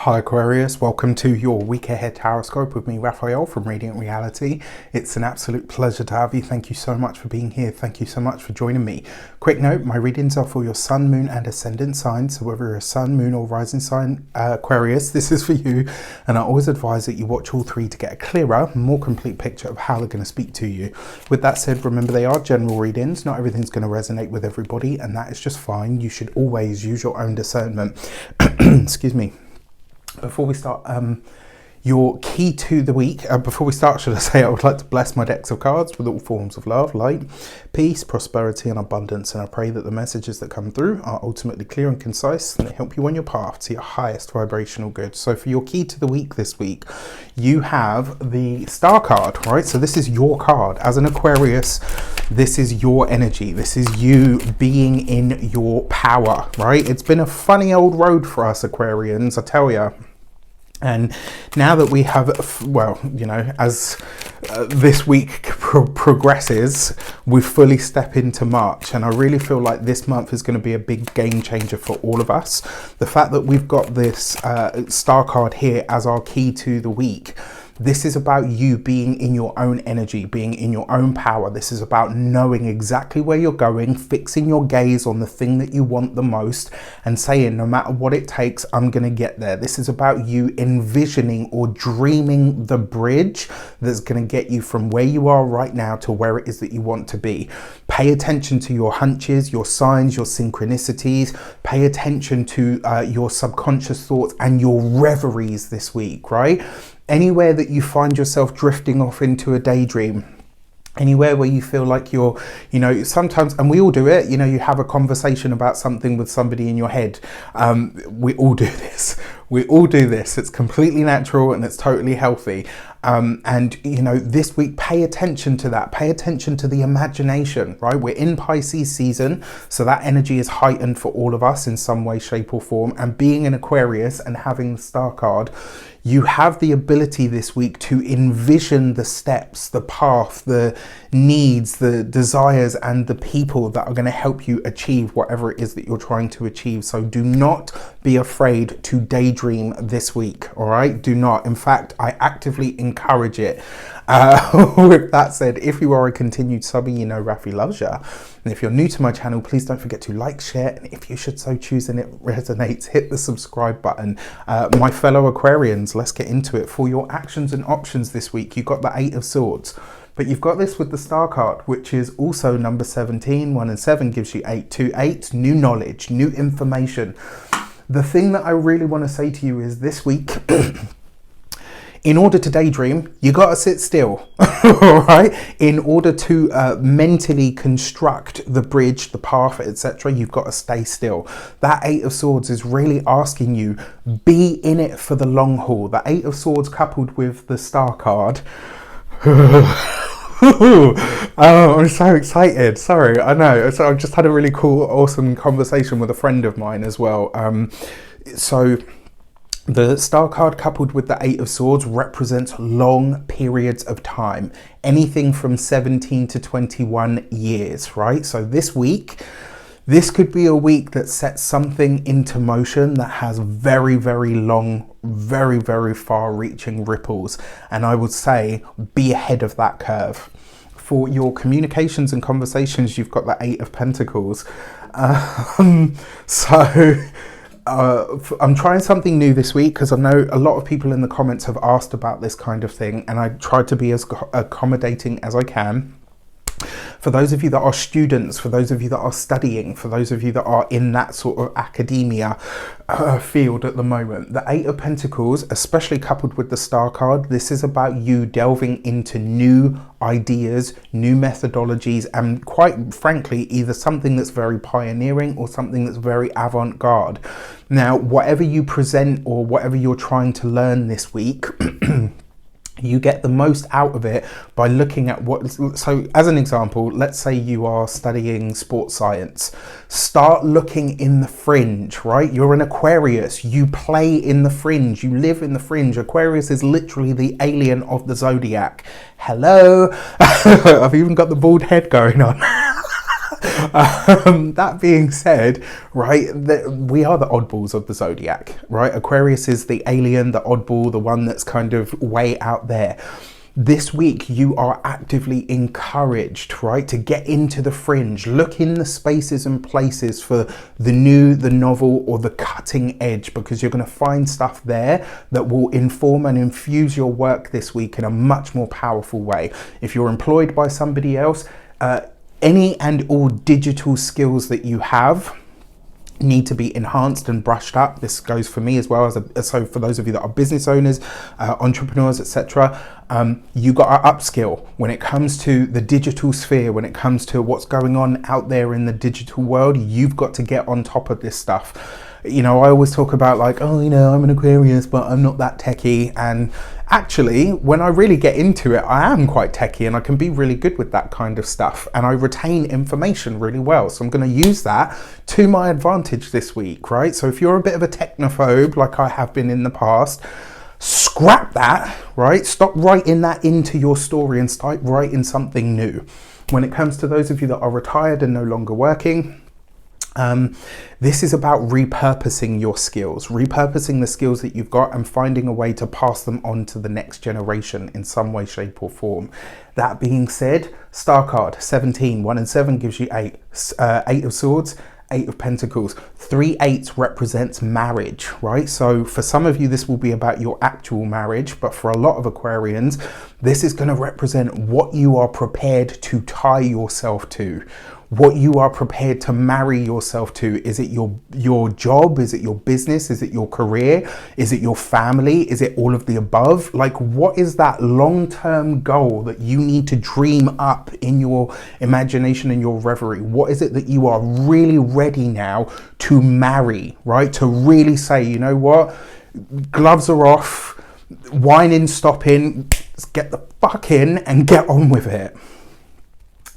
Hi Aquarius, welcome to your week ahead horoscope with me, Raphael from Reydiant Reality. It's an absolute pleasure to have you. Thank you so much for being here. Thank you so much for joining me. Quick note, my readings are for your sun, moon and ascendant signs. So whether you're a sun, moon or rising sign Aquarius, this is for you. And I always advise that you watch all three to get a clearer, more complete picture of how they're going to speak to you. With that said, remember they are general readings. Not everything's going to resonate with everybody, and that is just fine. You should always use your own discernment. Excuse me. Before we start, your key to the week, before we start, should I say, I would like to bless my decks of cards with all forms of love, light, peace, prosperity and abundance. And I pray that the messages that come through are ultimately clear and concise and they help you on your path to your highest vibrational good. So for your key to the week this week, you have the Star card, right? So this is your card. As an Aquarius, this is your energy. This is you being in your power, right? It's been a funny old road for us Aquarians, I tell you. And now that we have, well, you know, as this week progresses, we fully step into March. And I really feel like this month is going to be a big game changer for all of us. The fact that we've got this Star card here as our key to the week. This is about you being in your own energy, being in your own power. This is about knowing exactly where you're going, fixing your gaze on the thing that you want the most and saying, no matter what it takes, I'm going to get there. This is about you envisioning or dreaming the bridge that's going to get you from where you are right now to where it is that you want to be. Pay attention to your hunches, your signs, your synchronicities. Pay attention to your subconscious thoughts and your reveries this week, right? Anywhere that you find yourself drifting off into a daydream, anywhere where you feel like you're, you know, sometimes, and we all do it, you know, you have a conversation about something with somebody in your head. We all do this. We all do this. It's completely natural and it's totally healthy. And, you know, this week, pay attention to that. Pay attention to the imagination, right? We're in Pisces season, so that energy is heightened for all of us in some way, shape or form. And being an Aquarius and having the Star card, you have the ability this week to envision the steps, the path, the needs, the desires, and the people that are going to help you achieve whatever it is that you're trying to achieve. So do not be afraid to daydream this week, all right? Do not. In fact, I actively encourage it. With that said, if you are a continued subby, you know Rafi loves you. And if you're new to my channel, please don't forget to like, share, and if you should so choose and it resonates, hit the subscribe button. My fellow Aquarians, let's get into it. For your actions and options this week, you've got the 8 of Swords. But you've got this with the Star card, which is also number 17. 1 and 7 gives you 8. 2, 8, new knowledge, new information. The thing that I really want to say to you is this week, in order to daydream, you got to sit still, all right? In order to mentally construct the bridge, the path, etc., you've got to stay still. That 8 of Swords is really asking you, be in it for the long haul. The 8 of Swords coupled with the Star card. Oh, I'm so excited. Sorry, I know. So I've just had a really cool, awesome conversation with a friend of mine as well. So the Star card coupled with the 8 of Swords represents long periods of time, anything from 17 to 21 years, right? So this week, this could be a week that sets something into motion that has very, very long, very, very far reaching ripples. And I would say be ahead of that curve. For your communications and conversations, you've got the 8 of Pentacles. I'm trying something new this week because I know a lot of people in the comments have asked about this kind of thing, and I try to be as accommodating as I can. For those of you that are students, for those of you that are studying, for those of you that are in that sort of academia field at the moment, the 8 of Pentacles, especially coupled with the Star card, this is about you delving into new ideas, new methodologies, and quite frankly, either something that's very pioneering or something that's very avant-garde. Now, whatever you present or whatever you're trying to learn this week, you get the most out of it by looking at what, so as an example, let's say you are studying sports science. Start looking in the fringe, right? You're an Aquarius, you play in the fringe, you live in the fringe. Aquarius is literally the alien of the zodiac. Hello. I've even got the bald head going on. That being said, right, we are the oddballs of the zodiac, right? Aquarius is the alien, the oddball, the one that's kind of way out there. This week, you are actively encouraged, right, to get into the fringe, look in the spaces and places for the new, the novel, or the cutting edge, because you're going to find stuff there that will inform and infuse your work this week in a much more powerful way. If you're employed by somebody else, any and all digital skills that you have need to be enhanced and brushed up. This goes for me as well, so for those of you that are business owners, entrepreneurs, etc., you got to upskill when it comes to the digital sphere, when it comes to what's going on out there in the digital world. You've got to get on top of this stuff. You know, I always talk about like, oh, you know, I'm an Aquarius, but I'm not that techie. And actually, when I really get into it, I am quite techie and I can be really good with that kind of stuff. And I retain information really well. So I'm going to use that to my advantage this week, right? So if you're a bit of a technophobe, like I have been in the past, scrap that, right? Stop writing that into your story and start writing something new. When it comes to those of you that are retired and no longer working, this is about repurposing your skills, repurposing the skills that you've got and finding a way to pass them on to the next generation in some way, shape or form. That being said, star card 17, 1 and 7 gives you 8, 8 of swords, 8 of pentacles. 3 8s represents marriage, right? So for some of you, this will be about your actual marriage, but for a lot of Aquarians, this is going to represent what you are prepared to tie yourself to, what you are prepared to marry yourself to. Is it your job? Is it your business? Is it your career? Is it your family? Is it all of the above? Like, what is that long-term goal that you need to dream up in your imagination and your reverie? What is it that you are really ready now to marry, right? To really say, you know what? Gloves are off, whining, stopping, let's get the fuck in and get on with it.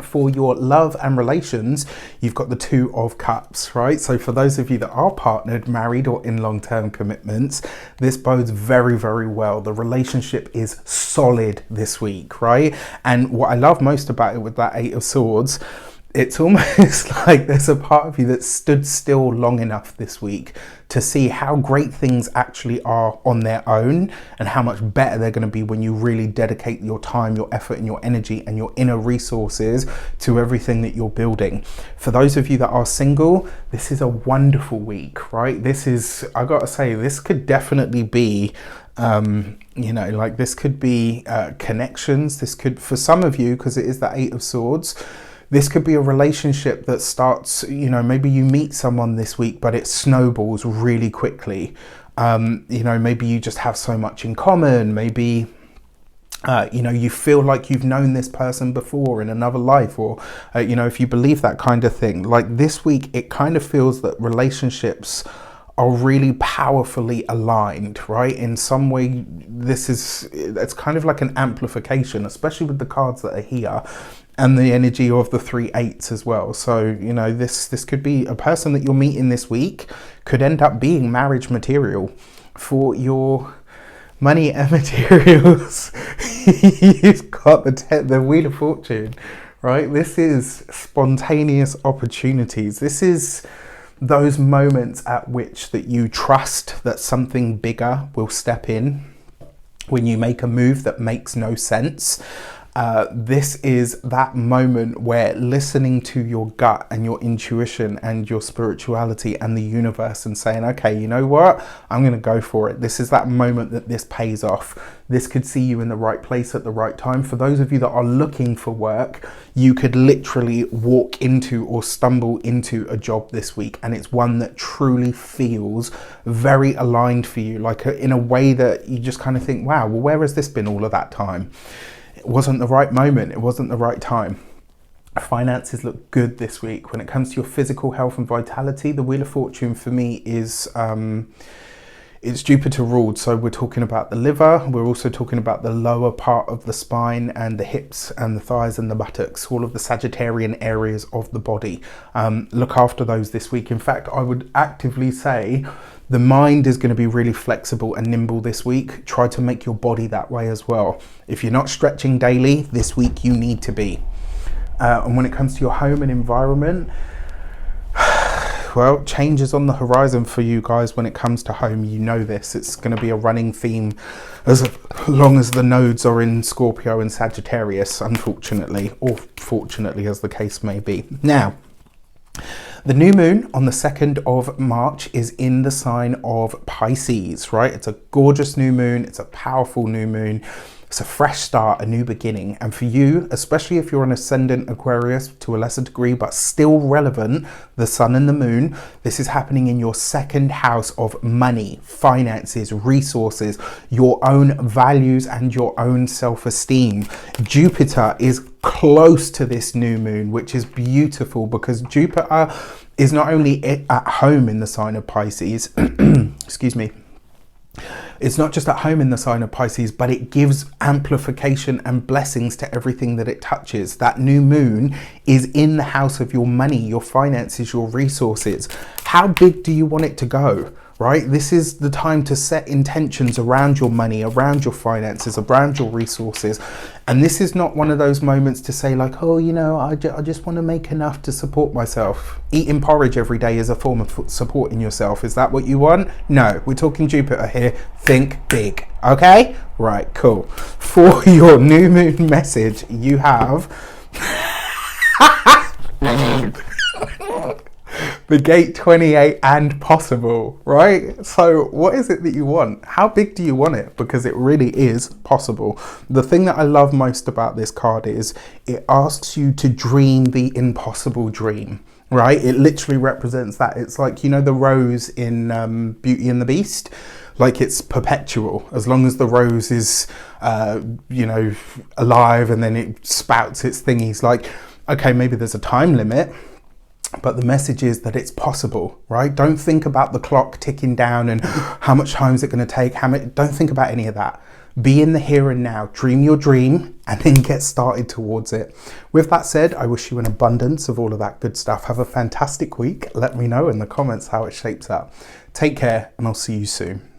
For your love and relations, you've got the 2 of cups, right? So for those of you that are partnered, married, or in long-term commitments, this bodes very, very well. The relationship is solid this week, right? And what I love most about it with that 8 of swords, it's almost like there's a part of you that stood still long enough this week to see how great things actually are on their own and how much better they're going to be when you really dedicate your time, your effort and your energy and your inner resources to everything that you're building. For those of you that are single, this is a wonderful week, right? This is, I gotta say, this could definitely be you know, like this could be connections. This could, for some of you, because it is the 8 of swords, this could be a relationship that starts, you know, maybe you meet someone this week, but it snowballs really quickly. You know, maybe you just have so much in common. Maybe, you know, you feel like you've known this person before in another life, or, you know, if you believe that kind of thing. Like this week, it kind of feels that relationships are really powerfully aligned, right? In some way, it's kind of like an amplification, especially with the cards that are here. And the energy of the 3 8s as well. So, you know, this could be a person that you're meeting this week could end up being marriage material for your money and materials. You've got the Wheel of Fortune, right? This is spontaneous opportunities. This is those moments at which that you trust that something bigger will step in when you make a move that makes no sense. This is that moment where listening to your gut and your intuition and your spirituality and the universe and saying, okay, you know what, I'm going to go for it. This is that moment that this pays off. This could see you in the right place at the right time. For those of you that are looking for work, you could literally walk into or stumble into a job this week, and it's one that truly feels very aligned for you, like in a way that you just kind of think, wow, well, where has this been all of that time? It wasn't the right moment. It wasn't the right time. Finances look good this week. When it comes to your physical health and vitality, the Wheel of Fortune for me is it's Jupiter ruled. So we're talking about the liver. We're also talking about the lower part of the spine and the hips and the thighs and the buttocks, all of the Sagittarian areas of the body. Look after those this week. In fact, I would actively say the mind is going to be really flexible and nimble this week. Try to make your body that way as well. If you're not stretching daily, this week you need to be. And when it comes to your home and environment, well, change is on the horizon for you guys when it comes to home. You know this. It's going to be a running theme as long as the nodes are in Scorpio and Sagittarius, unfortunately, or fortunately, as the case may be. Now, the new moon on the 2nd of March is in the sign of Pisces, right? It's a gorgeous new moon. It's a powerful new moon. It's a fresh start, a new beginning. And for you, especially if you're an ascendant Aquarius to a lesser degree, but still relevant, the sun and the moon, this is happening in your 2nd house of money, finances, resources, your own values and your own self-esteem. Jupiter is close to this new moon, which is beautiful because Jupiter is not only at home in the sign of Pisces, excuse me, it's not just at home in the sign of Pisces, but it gives amplification and blessings to everything that it touches. That new moon is in the house of your money, your finances, your resources. How big do you want it to go? Right? This is the time to set intentions around your money, around your finances, around your resources. And this is not one of those moments to say like, oh, you know, I just want to make enough to support myself. Eating porridge every day is a form of supporting yourself. Is that what you want? No, we're talking Jupiter here. Think big. Okay? Right, cool. For your new moon message, you have the gate 28 and possible, right? So what is it that you want? How big do you want it? Because it really is possible. The thing that I love most about this card is it asks you to dream the impossible dream, right? It literally represents that. It's like, you know, the rose in Beauty and the Beast, like it's perpetual. As long as the rose is, you know, alive and then it spouts its thingies, like, okay, maybe there's a time limit, but the message is that it's possible, right? Don't think about the clock ticking down and how much time is it going to take. Don't think about any of that. Be in the here and now. Dream your dream and then get started towards it. With that said, I wish you an abundance of all of that good stuff. Have a fantastic week. Let me know in the comments how it shapes up. Take care and I'll see you soon.